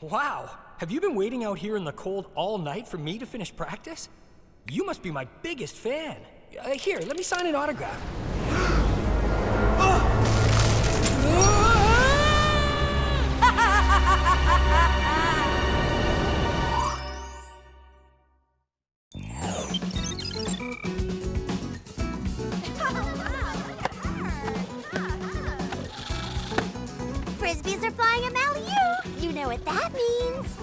Wow, have you been waiting out here in the cold all night for me to finish practice? You must be my biggest fan. Here, let me sign an autograph. Frisbees are flying a alley-oop. You know what that means.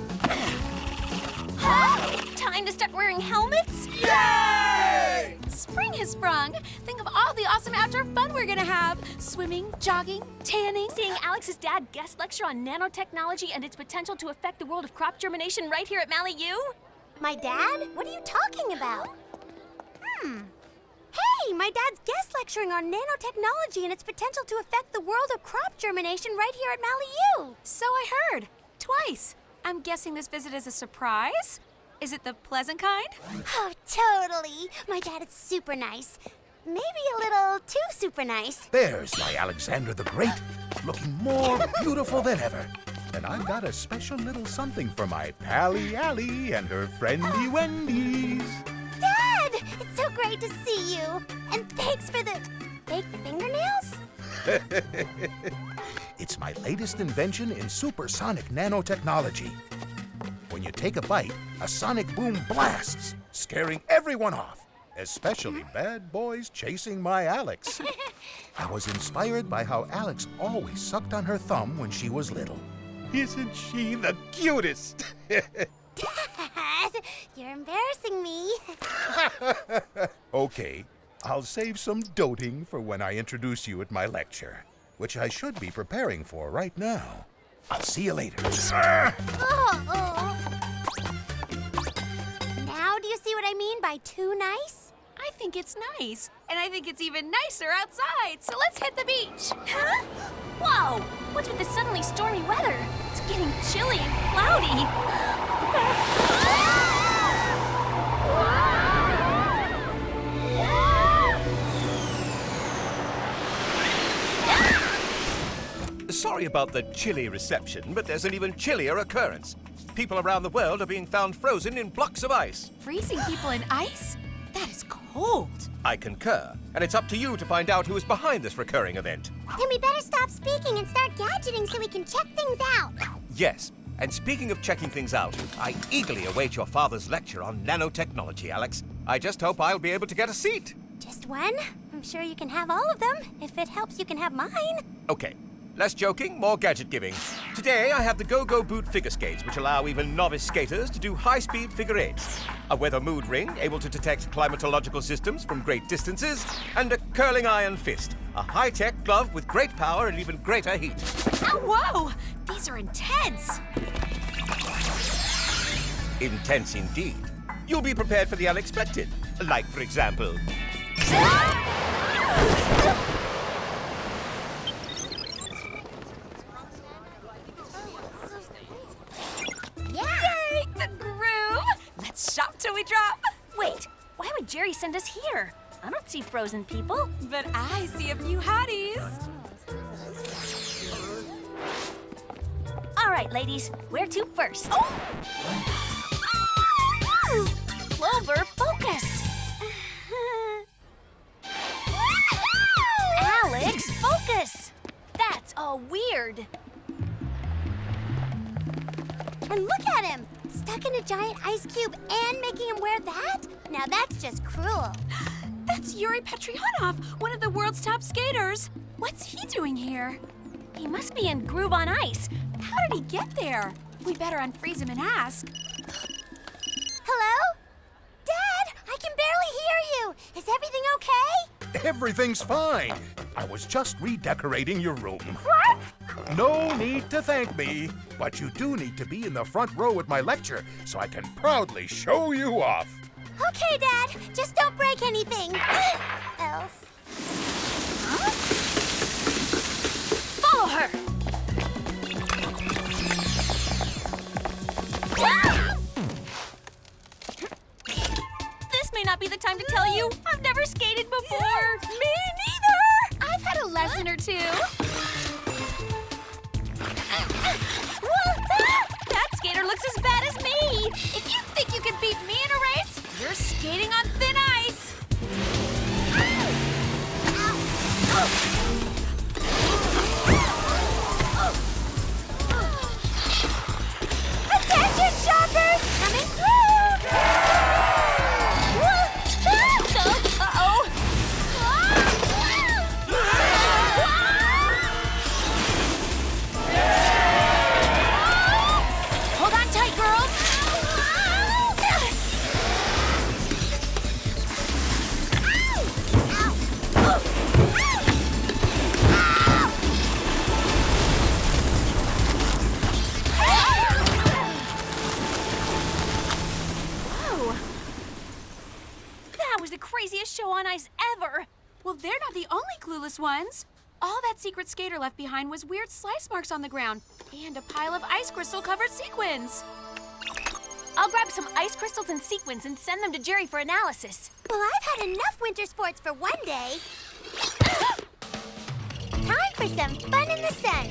Time to start wearing helmets? Yay! Spring has sprung. Think of all the awesome outdoor fun we're gonna have. Swimming, jogging, tanning. Seeing Alex's dad guest lecture on nanotechnology and its potential to affect the world of crop germination right here at Mally U. My dad? What are you talking about? Hey, my dad's guest lecturing on nanotechnology and its potential to affect the world of crop germination right here at Mally U. So I heard. Twice. I'm guessing this visit is a surprise? Is it the pleasant kind? Oh, totally. My dad is super nice. Maybe a little too super nice. There's my Alexander the Great, looking more beautiful than ever. And I've got a special little something for my Pally Allie and her friendy Wendy's. Dad! It's so great to see you. And thanks for the fake fingernails. It's my latest invention in supersonic nanotechnology. When you take a bite, a sonic boom blasts, scaring everyone off, especially bad boys chasing my Alex. I was inspired by how Alex always sucked on her thumb when she was little. Isn't she the cutest? Dad, you're embarrassing me. Okay, I'll save some doting for when I introduce you at my lecture, which I should be preparing for right now. I'll see you later. Oh. Now do you see what I mean by too nice? I think it's nice. And I think it's even nicer outside. So let's hit the beach. Huh? Whoa! What's with the suddenly stormy weather? It's getting chilly and cloudy. Sorry about the chilly reception, but there's an even chillier occurrence. People around the world are being found frozen in blocks of ice. Freezing people in ice? That is cold. I concur, and it's up to you to find out who is behind this recurring event. Then we better stop speaking and start gadgeting so we can check things out. Yes, and speaking of checking things out, I eagerly await your father's lecture on nanotechnology, Alex. I just hope I'll be able to get a seat. Just one? I'm sure you can have all of them. If it helps, you can have mine. Okay. Less joking, more gadget giving. Today, I have the Go-Go Boot figure skates, which allow even novice skaters to do high-speed figure eights. A weather mood ring, able to detect climatological systems from great distances, and a curling iron fist, a high-tech glove with great power and even greater heat. Oh, whoa! These are intense. Intense indeed. You'll be prepared for the unexpected. Like, for example... Yay! The groove! Let's shop till we drop. Wait, why would Jerry send us here? I don't see frozen people. But I see a few hotties. All right, ladies, where to first? Oh! Clover, focus! Alex, focus! That's all weird. And look at him! Stuck in a giant ice cube and making him wear that? Now that's just cruel. That's Yuri Petrionov, one of the world's top skaters. What's he doing here? He must be in Groove on Ice. How did he get there? We better unfreeze him and ask. Hello? Dad, I can barely hear you. Is everything okay? Everything's fine. I was just redecorating your room. No need to thank me, but you do need to be in the front row at my lecture so I can proudly show you off. Okay, Dad. Just don't break anything. Else. Huh? Follow her! This may not be the time to tell you. I've never skated before. Me neither! I've had a lesson or two. That beat me in a race, you're skating on thin ice. Attention, shoppers! Coming through! Uh-oh. Hold on tight, girls. Whoa. That was the craziest show on ice ever. Well, they're not the only clueless ones. All that secret skater left behind was weird slice marks on the ground and a pile of ice crystal-covered sequins. I'll grab some ice crystals and sequins and send them to Jerry for analysis. Well, I've had enough winter sports for one day. Time for some fun in the sun.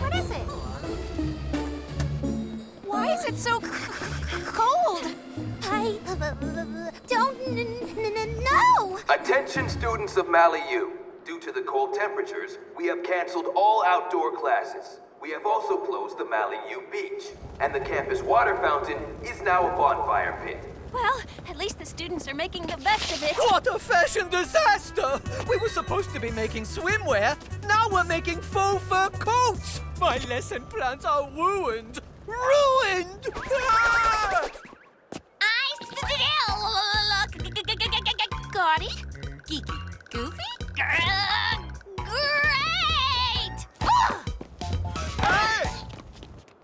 What is it? Why is it so cold? I don't know. Attention students of Mali U. Due to the cold temperatures, we have canceled all outdoor classes. We have also closed the Mali U beach, and the campus water fountain is now a bonfire pit. Well, at least the students are making the best of it. What a fashion disaster! We were supposed to be making swimwear. Now we're making faux fur coats. My lesson plans are ruined. Ruined! Ah! Gaudy? Geeky? Goofy? Great!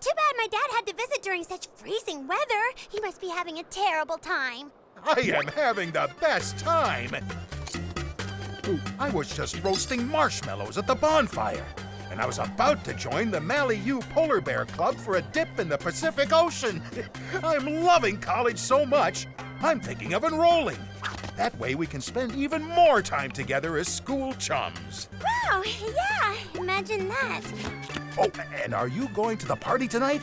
Too bad my dad had to visit during such freezing weather. He must be having a terrible time. I am having the best time. I was just roasting marshmallows at the bonfire, and I was about to join the Mali U Polar Bear Club for a dip in the Pacific Ocean. I'm loving college so much, I'm thinking of enrolling. That way we can spend even more time together as school chums. Wow, yeah, imagine that. Oh, and are you going to the party tonight?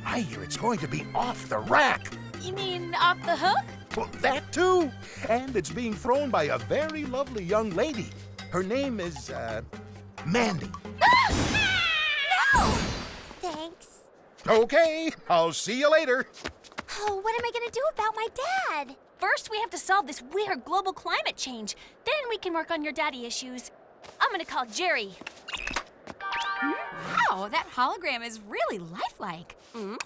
I hear it's going to be off the rack. You mean off the hook? Well, that too. And it's being thrown by a very lovely young lady. Her name is, Mandy. No! Thanks. Okay, I'll see you later. Oh, what am I gonna do about my dad? First, we have to solve this weird global climate change. Then we can work on your daddy issues. I'm gonna call Jerry. Wow, that hologram is really lifelike.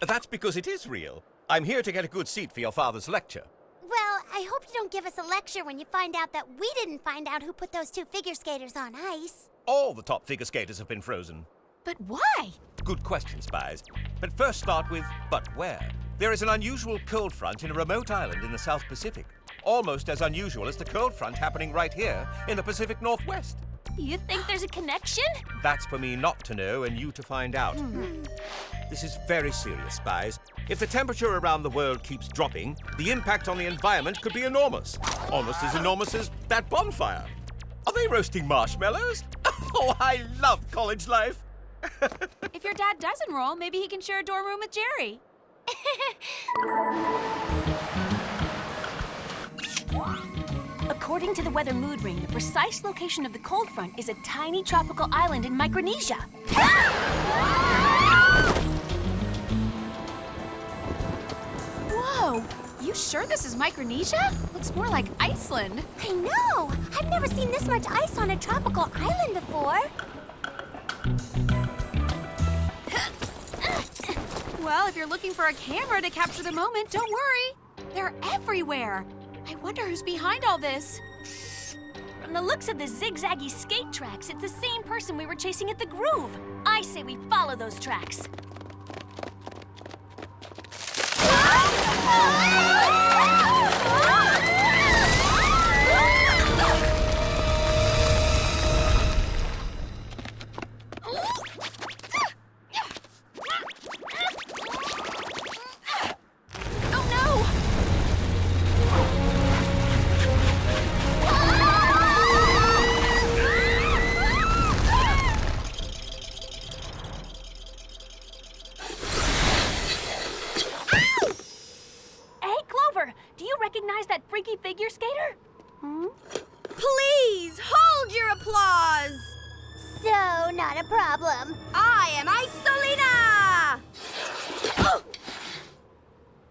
That's because it is real. I'm here to get a good seat for your father's lecture. Well, I hope you don't give us a lecture when you find out that we didn't find out who put those two figure skaters on ice. All the top figure skaters have been frozen. But why? Good question, Spies. But first start with, but where? There is an unusual cold front in a remote island in the South Pacific. Almost as unusual as the cold front happening right here in the Pacific Northwest. You think there's a connection? That's for me not to know and you to find out. This is very serious, Spies. If the temperature around the world keeps dropping, the impact on the environment could be enormous. Almost as enormous as that bonfire. Are they roasting marshmallows? Oh, I love college life. If your dad does enroll, maybe he can share a dorm room with Jerry. According to the weather mood ring, the precise location of the cold front is a tiny tropical island in Micronesia. Whoa, you sure this is Micronesia? Looks more like Iceland. I know! I've never seen this much ice on a tropical island before. Well, if you're looking for a camera to capture the moment, don't worry. They're everywhere. I wonder who's behind all this. From the looks of the zigzaggy skate tracks, it's the same person we were chasing at the Groove. I say we follow those tracks. recognize that freaky figure skater? Please hold your applause. So, not a problem. I am Iceolina!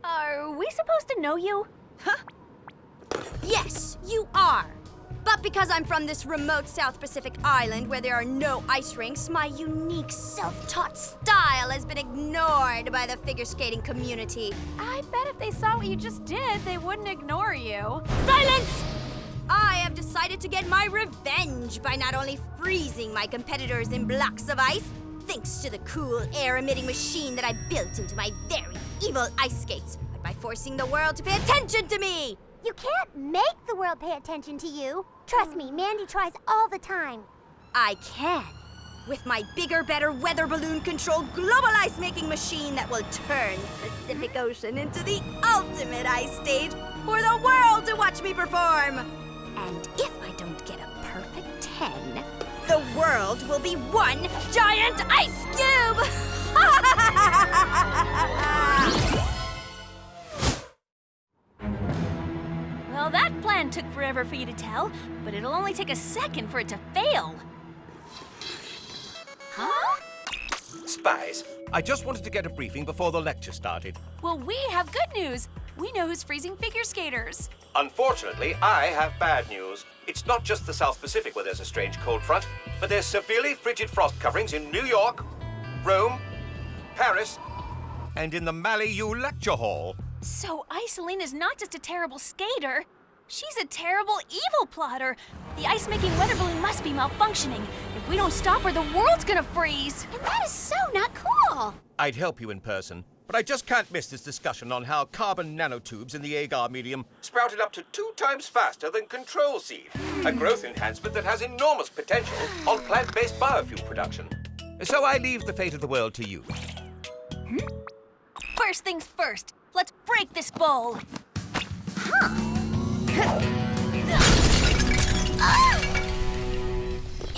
Are we supposed to know you? Yes, you are. But because I'm from this remote South Pacific island where there are no ice rinks, my unique self-taught style has been ignored by the figure skating community. I bet if they saw what you just did, they wouldn't ignore you. Silence! I have decided to get my revenge by not only freezing my competitors in blocks of ice, thanks to the cool air-emitting machine that I built into my very evil ice skates, but by forcing the world to pay attention to me! You can't make the world pay attention to you. Trust me, Mandy tries all the time. I can. With my bigger, better weather balloon-controlled global ice-making machine that will turn the Pacific Ocean into the ultimate ice stage for the world to watch me perform. And if I don't get a perfect 10, the world will be one giant ice cube! Well, that plan took forever for you to tell, but it'll only take a second for it to fail. Huh? Spies, I just wanted to get a briefing before the lecture started. Well, we have good news. We know who's freezing figure skaters. Unfortunately, I have bad news. It's not just the South Pacific where there's a strange cold front, but there's severely frigid frost coverings in New York, Rome, Paris, and in the Maliu lecture hall. So Iceolina's not just a terrible skater, she's a terrible evil plotter. The ice-making weather balloon must be malfunctioning. If we don't stop her, the world's gonna freeze. And that is so not cool! I'd help you in person, but I just can't miss this discussion on how carbon nanotubes in the agar medium sprouted up to 2 times faster than control seed, a growth enhancement that has enormous potential on plant-based biofuel production. So I leave the fate of the world to you. First things first, let's break this bowl.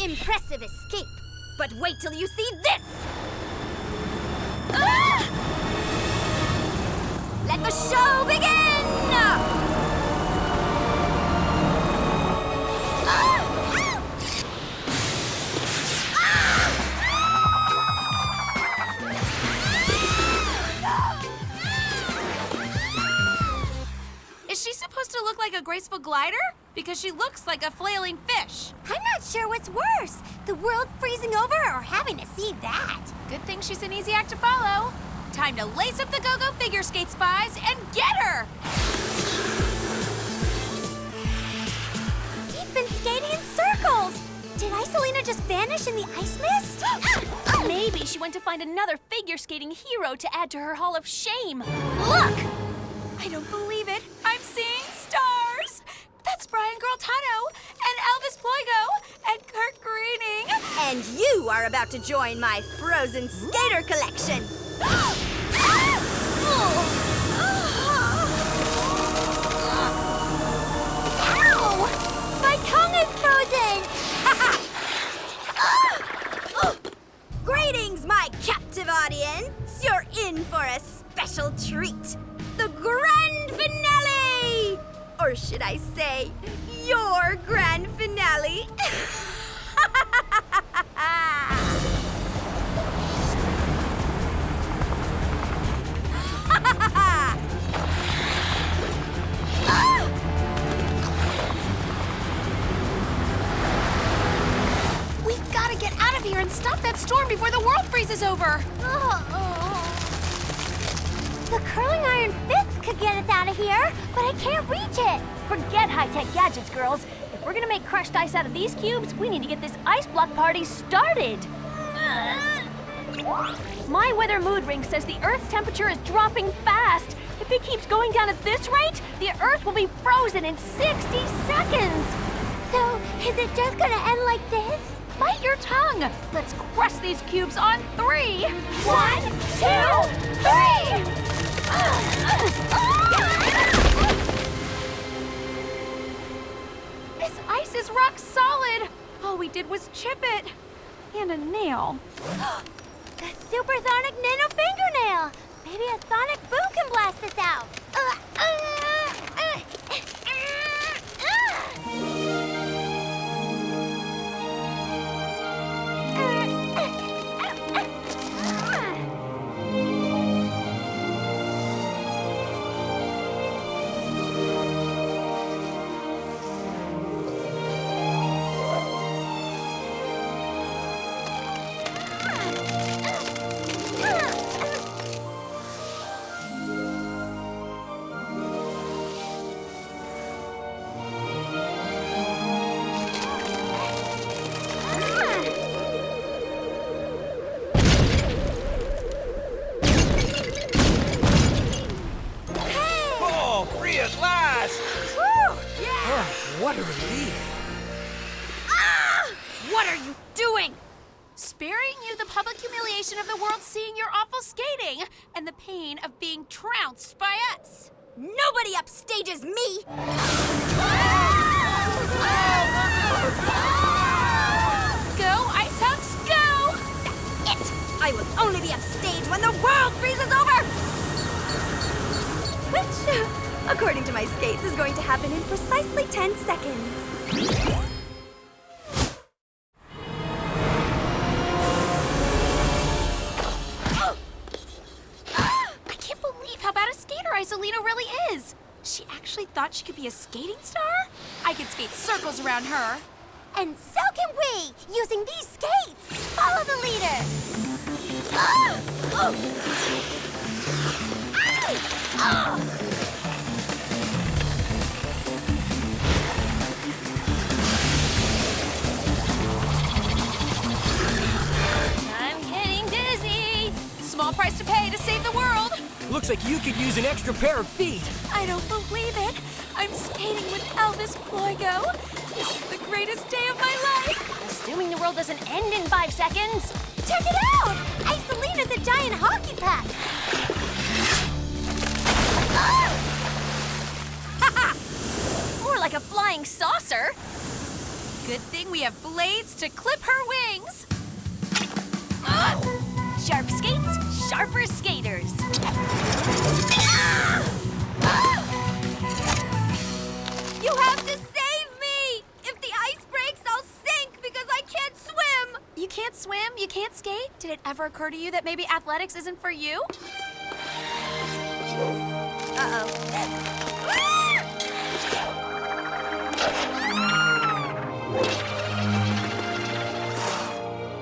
Impressive escape, but wait till you see this! Let the show begin! Is she supposed to look like a graceful glider? Because she looks like a flailing fish. I'm not sure what's worse, the world freezing over or having to see that. Good thing she's an easy act to follow. Time to lace up the go-go figure skate, Spies, and get her! We've been skating in circles. Did Iceolina just vanish in the ice mist? Maybe she went to find another figure skating hero to add to her hall of shame. Look! I don't believe it. I'm seeing stars! That's Brian Girltano, and Elvis Ploigo, and Kurt Greening. And you are about to join my frozen skater collection. Ow! My tongue is frozen! Greetings, my captive audience. You're in for a special treat. The grand finale! Or should I say, your grand finale? We've got to get out of here and stop that storm before the world freezes over. The curling iron fist could get us out of here, but I can't reach it. Forget high-tech gadgets, girls. If we're gonna make crushed ice out of these cubes, we need to get this ice block party started. My weather mood ring says the Earth's temperature is dropping fast. If it keeps going down at this rate, the Earth will be frozen in 60 seconds. So, is it just gonna end like this? Bite your tongue. Let's crush these cubes on 3. 1, 2, 3! This ice is rock solid. All we did was chip it. And a nail. The supersonic nano fingernail! Maybe a sonic boom can blast us out! What a relief. Ah! What are you doing? Sparing you the public humiliation of the world seeing your awful skating and the pain of being trounced by us. Nobody upstages me! Go, Ice Hunks, go! That's it! I will only be upstaged when the world freezes over! Which, according to my skates, is going to happen in precisely 10 seconds. I can't believe how bad a skater Iceolina really is. She actually thought she could be a skating star? I could skate circles around her. And so can we, using these skates. Follow the leader. Ah! Oh! Ow! Ah! I'm getting dizzy. Small price to pay to save the world. Looks like you could use an extra pair of feet. I don't believe it. I'm skating with Elvis Ploygo. This is the greatest day of my life. Assuming the world doesn't end in 5 seconds. Check it out! Iceolina's a giant hockey puck. More like a flying saucer. Good thing we have blades to clip her wings. Sharp skates, sharper skaters. You have to save me! If the ice breaks, I'll sink because I can't swim! You can't swim, you can't skate? Did it ever occur to you that maybe athletics isn't for you? Uh-oh.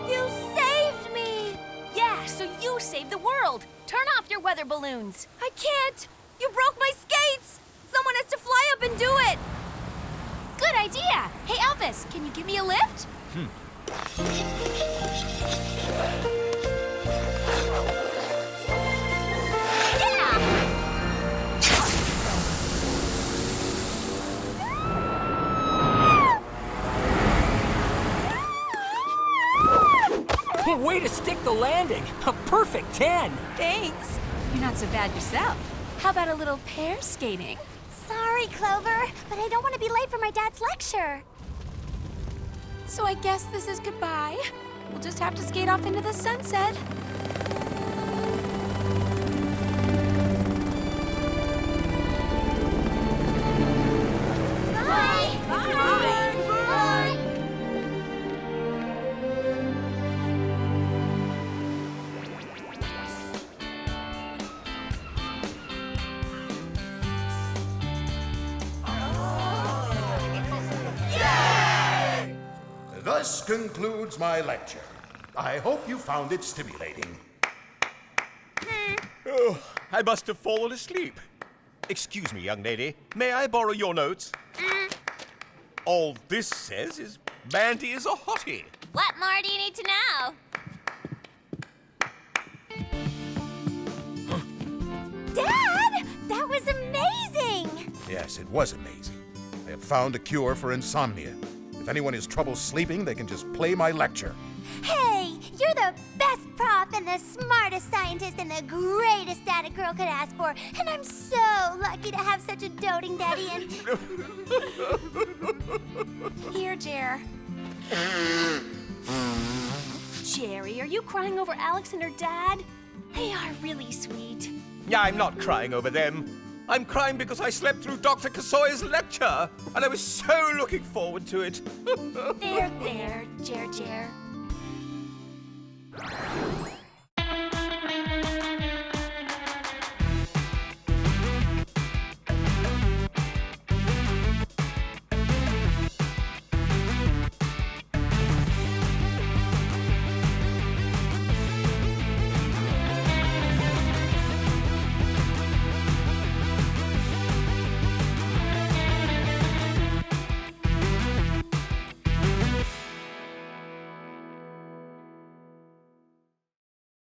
You saved me! Yeah, so you saved the world. Turn off your weather balloons. I can't! You broke my skates! Someone has to fly up and do it! Good idea. Hey, Elvis, can you give me a lift? Way to stick the landing. A perfect 10. Thanks. You're not so bad yourself. How about a little pair skating? Sorry, Clover, but I don't want to be late for my dad's lecture. So I guess this is goodbye. We'll just have to skate off into the sunset. Bye! Bye! Bye! Thus concludes my lecture. I hope you found it stimulating. Oh, I must have fallen asleep. Excuse me, young lady. May I borrow your notes? All this says is Mandy is a hottie. What more do you need to know? Dad, that was amazing! Yes, it was amazing. I have found a cure for insomnia. If anyone has trouble sleeping, they can just play my lecture. Hey, you're the best prof and the smartest scientist and the greatest dad a girl could ask for. And I'm so lucky to have such a doting daddy and... Here, Jer. Jerry, are you crying over Alex and her dad? They are really sweet. Yeah, I'm not crying over them. I'm crying because I slept through Dr. Kasoya's lecture, and I was so looking forward to it. There, Jer.